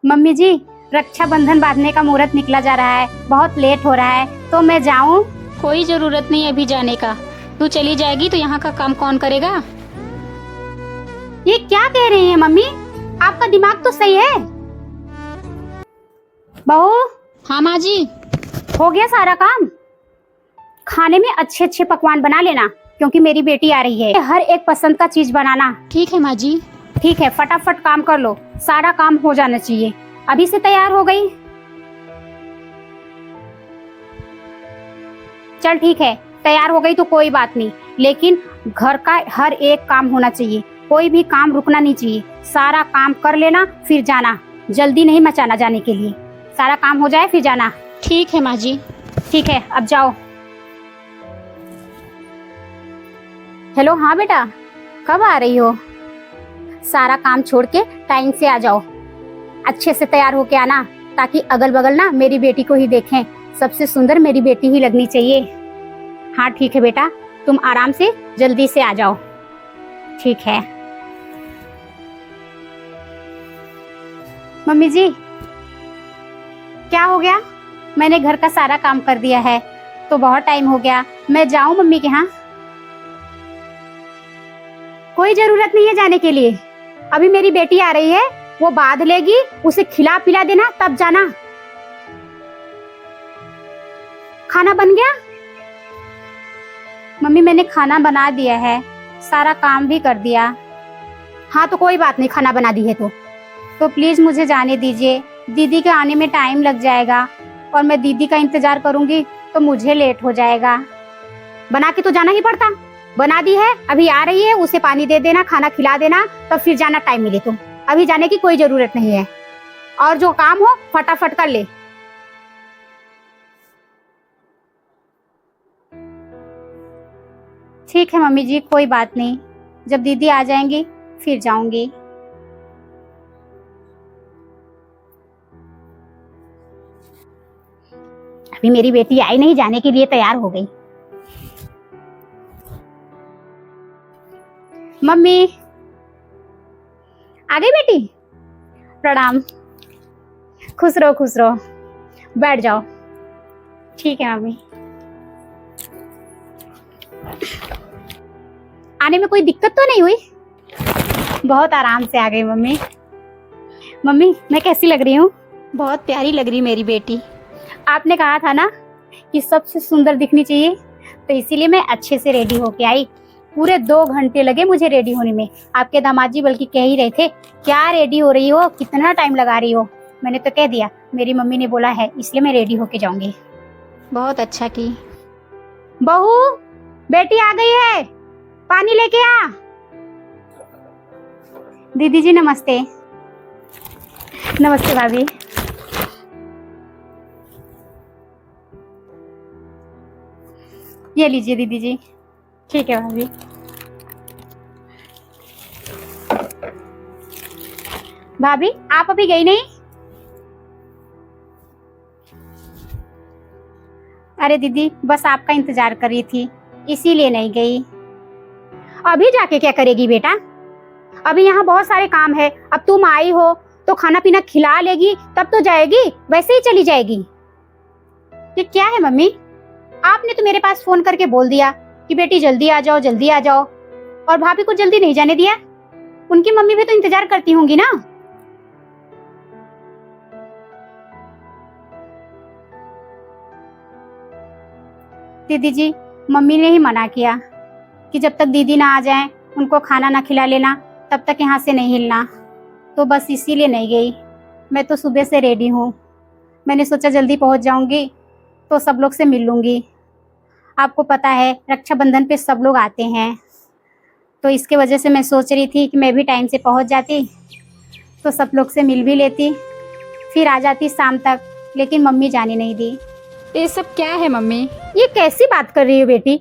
Mummy जी, रक्षाबंधन बांधने का मुहूर्त निकला जा रहा है, बहुत लेट हो रहा है, तो मैं जाऊं? कोई जरूरत नहीं है अभी जाने का। तू चली जाएगी तो यहाँ का काम कौन करेगा? ये क्या कह रही हैं मम्मी? आपका दिमाग तो सही है। बहू, हाँ माँ जी। हो गया सारा काम? खाने में अच्छे अच्छे पकवान बना लेना, क्योंकि मेरी बेटी आ रही है। हर एक पसंद का चीज बनाना। ठीक है माँ जी। ठीक है, फटाफट काम कर लो, सारा काम हो जाना चाहिए। अभी से तैयार हो गई? चल ठीक है, तैयार हो गई तो कोई बात नहीं, लेकिन घर का हर एक काम होना चाहिए, कोई भी काम रुकना नहीं चाहिए। सारा काम कर लेना फिर जाना, जल्दी नहीं मचाना जाने के लिए। सारा काम हो जाए फिर जाना। ठीक है माँ जी। ठीक है, अब जाओ। हेलो, हाँ बेटा, कब आ रही हो? सारा काम छोड़ के टाइम से आ जाओ, अच्छे से तैयार होके आना, ताकि अगल बगल ना मेरी बेटी को ही देखें। सबसे सुंदर मेरी बेटी ही लगनी चाहिए। हाँ ठीक है बेटा, तुम आराम से जल्दी से आ जाओ। ठीक है। मम्मी जी, क्या हो गया? मैंने घर का सारा काम कर दिया है, तो बहुत टाइम हो गया। मैं जाऊं मम्मी के यहाँ? कोई जरूरत नहीं है जाने के लिए, अभी मेरी बेटी आ रही है, वो बांध लेगी, उसे खिला पिला देना, तब जाना। खाना बन गया? मम्मी मैंने खाना बना दिया है, सारा काम भी कर दिया। हाँ तो कोई बात नहीं, खाना बना दी है तो प्लीज मुझे जाने दीजिए। दीदी के आने में टाइम लग जाएगा, और मैं दीदी का इंतजार करूंगी तो मुझे लेट हो जाएगा। बना के तो जाना ही पड़ता। बना दी है, अभी आ रही है, उसे पानी दे देना, खाना खिला देना, तब फिर जाना टाइम मिले तो। अभी जाने की कोई जरूरत नहीं है, और जो काम हो फटाफट कर ले। ठीक है मम्मी जी, कोई बात नहीं, जब दीदी आ जाएंगी फिर जाऊंगी। अभी मेरी बेटी आई नहीं, जाने के लिए तैयार हो गई। मम्मी आ गई बेटी? प्रणाम। खुश रहो खुश रहो, बैठ जाओ। ठीक है मम्मी। आने में कोई दिक्कत तो नहीं हुई? बहुत आराम से आ गई मम्मी। मम्मी मैं कैसी लग रही हूँ? बहुत प्यारी लग रही मेरी बेटी। आपने कहा था ना कि सबसे सुंदर दिखनी चाहिए, तो इसीलिए मैं अच्छे से रेडी होके आई। पूरे 2 घंटे लगे मुझे रेडी होने में। आपके दामाद जी बल्कि कह ही रहे थे, क्या रेडी हो रही हो, कितना टाइम लगा रही हो। मैंने तो कह दिया, मेरी मम्मी ने बोला है इसलिए मैं रेडी होके जाऊंगी। बहुत अच्छा की। बहू, बेटी आ गई है, पानी लेके आ। दीदी जी नमस्ते। नमस्ते भाभी। ये लीजिए दीदी जी। ठीक है भाभी। भाभी आप अभी गई नहीं? अरे दीदी, बस आपका इंतजार कर रही थी, इसीलिए नहीं गई। अभी जाके क्या करेगी बेटा? अभी यहाँ बहुत सारे काम है। अब तुम आई हो तो खाना पीना खिला लेगी, तब तो जाएगी, वैसे ही चली जाएगी। ये क्या है मम्मी? आपने तो मेरे पास फोन करके बोल दिया कि बेटी जल्दी आ जाओ जल्दी आ जाओ, और भाभी को जल्दी नहीं जाने दिया। उनकी मम्मी भी तो इंतजार करती होंगी ना। दीदी जी, मम्मी ने ही मना किया कि जब तक दीदी ना आ जाए उनको खाना ना खिला लेना, तब तक यहाँ से नहीं हिलना, तो बस इसीलिए नहीं गई। मैं तो सुबह से रेडी हूँ, मैंने सोचा जल्दी पहुँच जाऊंगी तो सब लोग से मिल लूंगी। आपको पता है रक्षाबंधन पे सब लोग आते हैं, तो इसके वजह से मैं सोच रही थी कि मैं भी टाइम से पहुँच जाती तो सब लोग से मिल भी लेती, फिर आ जाती शाम तक, लेकिन मम्मी जाने नहीं दी। ये सब क्या है मम्मी? ये कैसी बात कर रही हो बेटी?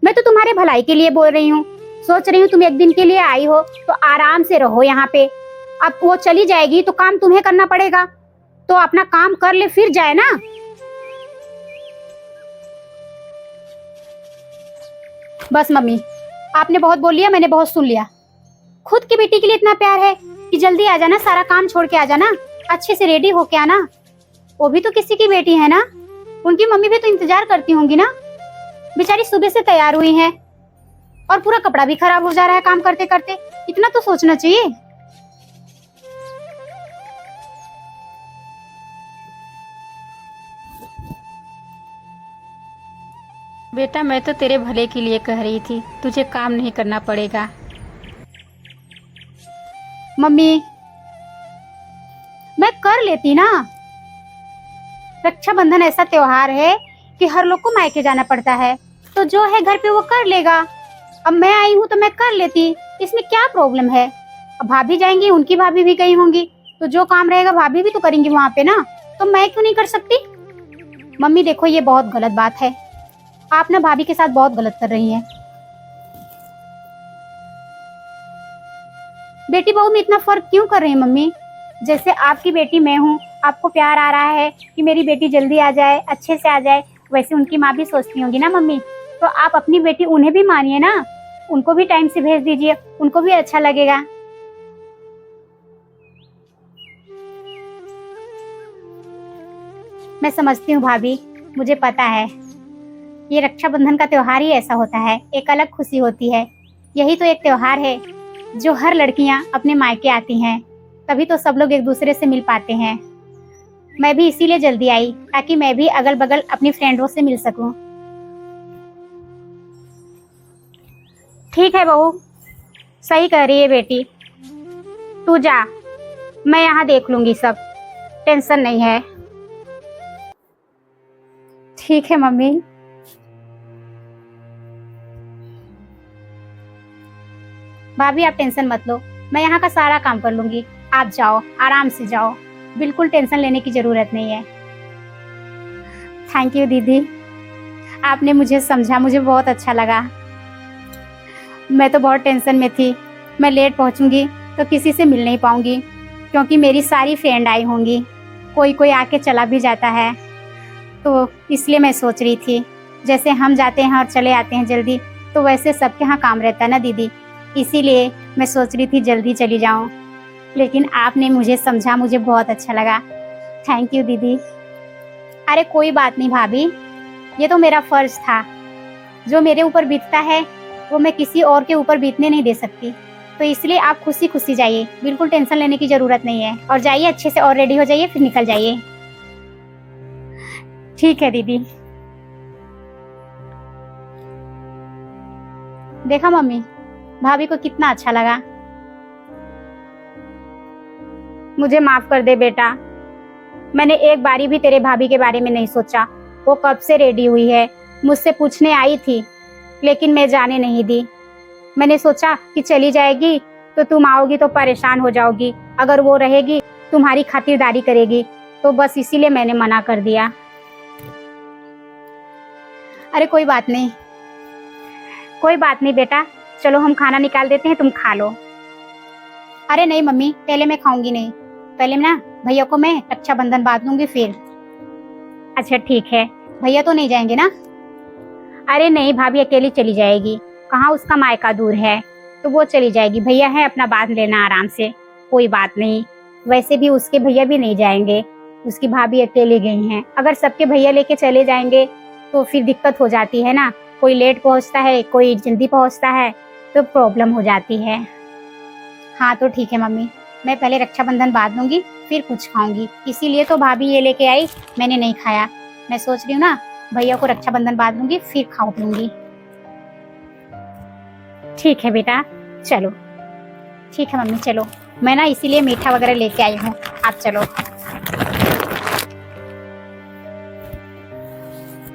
मैं तो तुम्हारे भलाई के लिए बोल रही हूँ। सोच रही हूँ तुम एक दिन के लिए आई हो तो आराम से रहो यहाँ पे। अब वो चली जाएगी तो काम तुम्हें करना पड़ेगा, तो अपना काम कर ले फिर जाए ना। बस मम्मी, आपने बहुत बोल लिया, मैंने बहुत सुन लिया। खुद की बेटी के लिए इतना प्यार है कि जल्दी आ जाना, सारा काम छोड़ के आ जाना। अच्छे से रेडी होके आना। वो भी तो किसी की बेटी है ना, उनकी मम्मी भी तो इंतजार करती होंगी ना। बेचारी सुबह से तैयार हुई है और पूरा कपड़ा भी खराब हो जा रहा है काम करते करते। इतना तो सोचना चाहिए। बेटा मैं तो तेरे भले के लिए कह रही थी, तुझे काम नहीं करना पड़ेगा। मम्मी मैं कर लेती ना। रक्षाबंधन ऐसा त्योहार है कि हर लोग को मायके जाना पड़ता है, तो जो है घर पे वो कर लेगा। अब मैं आई हूँ तो मैं कर लेती, इसमें क्या प्रॉब्लम है। अब भाभी जाएंगी, उनकी भाभी भी गई होंगी, तो जो काम रहेगा भाभी भी तो करेंगी वहां पे ना, तो मैं क्यों नहीं कर सकती। मम्मी देखो ये बहुत गलत बात है, आप ना भाभी के साथ बहुत गलत कर रही हैं। बेटी बहू में इतना फर्क क्यों कर रही हैं मम्मी। जैसे आपकी बेटी मैं हूँ, आपको प्यार आ रहा है कि मेरी बेटी जल्दी आ जाए, अच्छे से आ जाए, वैसे उनकी माँ भी सोचती होंगी ना मम्मी। तो आप अपनी बेटी उन्हें भी मानिए ना, उनको भी टाइम से भेज दीजिए, उनको भी अच्छा लगेगा। मैं समझती हूँ भाभी, मुझे पता है ये रक्षाबंधन का त्योहार ही ऐसा होता है, एक अलग खुशी होती है। यही तो एक त्योहार है जो हर लड़कियां अपने मायके आती हैं, तभी तो सब लोग एक दूसरे से मिल पाते हैं। मैं भी इसीलिए जल्दी आई ताकि मैं भी अगल बगल अपनी फ्रेंडों से मिल सकूं। ठीक है बहू, सही कह रही है बेटी, तू जा, मैं यहाँ देख लूंगी सब, टेंशन नहीं है। ठीक है मम्मी। भाभी आप टेंशन मत लो, मैं यहाँ का सारा काम कर लूंगी। आप जाओ, आराम से जाओ, बिल्कुल टेंशन लेने की जरूरत नहीं है। थैंक यू दीदी, आपने मुझे समझा, मुझे बहुत अच्छा लगा। मैं तो बहुत टेंशन में थी, मैं लेट पहुँचूंगी तो किसी से मिल नहीं पाऊंगी, क्योंकि मेरी सारी फ्रेंड आई होंगी, कोई कोई आके चला भी जाता है। तो इसलिए मैं सोच रही थी जैसे हम जाते हैं और चले आते हैं जल्दी, तो वैसे सबके यहाँ काम रहता है ना दीदी, इसीलिए मैं सोच रही थी जल्दी चली जाऊं। लेकिन आपने मुझे समझा, मुझे बहुत अच्छा लगा। थैंक यू दीदी। अरे कोई बात नहीं भाभी, ये तो मेरा फर्ज था। जो मेरे ऊपर बीतता है वो मैं किसी और के ऊपर बीतने नहीं दे सकती, तो इसलिए आप खुशी खुशी जाइए, बिल्कुल टेंशन लेने की जरूरत नहीं है। और जाइए अच्छे से और रेडी हो जाइए, फिर निकल जाइए। ठीक है दीदी। देखा मम्मी, भाभी को कितना अच्छा लगा। मुझे माफ कर दे बेटा, मैंने एक बारी भी तेरे भाभी के बारे में नहीं सोचा। वो कब से रेडी हुई है, मुझसे पूछने आई थी, लेकिन मैं जाने नहीं दी। मैंने सोचा कि चली जाएगी तो तुम आओगी तो परेशान हो जाओगी, अगर वो रहेगी तुम्हारी खातिरदारी करेगी, तो बस इसीलिए मैंने मना कर दिया। अरे कोई बात नहीं, कोई बात नहीं बेटा, चलो हम खाना निकाल देते हैं, तुम खा लो। अरे नहीं मम्मी, पहले मैं खाऊंगी नहीं, पहले ना भैया को मैं रक्षाबंधन बांध दूंगी फिर। अच्छा ठीक है, भैया तो नहीं जाएंगे ना। अरे नहीं, भाभी अकेली चली जाएगी, कहाँ उसका मायका दूर है, तो वो चली जाएगी। भैया है, अपना बांध लेना आराम से, कोई बात नहीं। वैसे भी उसके भैया भी नहीं जाएंगे, उसकी भाभी अकेले गई हैं। अगर सबके भैया लेके चले जाएंगे तो फिर दिक्कत हो जाती है ना, कोई लेट पहुंचता है, कोई जल्दी पहुंचता है, तो प्रॉब्लम हो जाती है। हाँ तो ठीक है मम्मी, मैं पहले रक्षाबंधन बांध लूंगी फिर कुछ खाऊंगी, इसीलिए तो भाभी ये लेके आई, मैंने नहीं खाया। मैं सोच रही हूँ ना भैया को रक्षाबंधन बांध लूंगी फिर खाऊं पीऊंगी। ठीक है बेटा, चलो। ठीक है मम्मी चलो, मैं ना इसीलिए मीठा वगैरह लेके आई हूँ, आप चलो।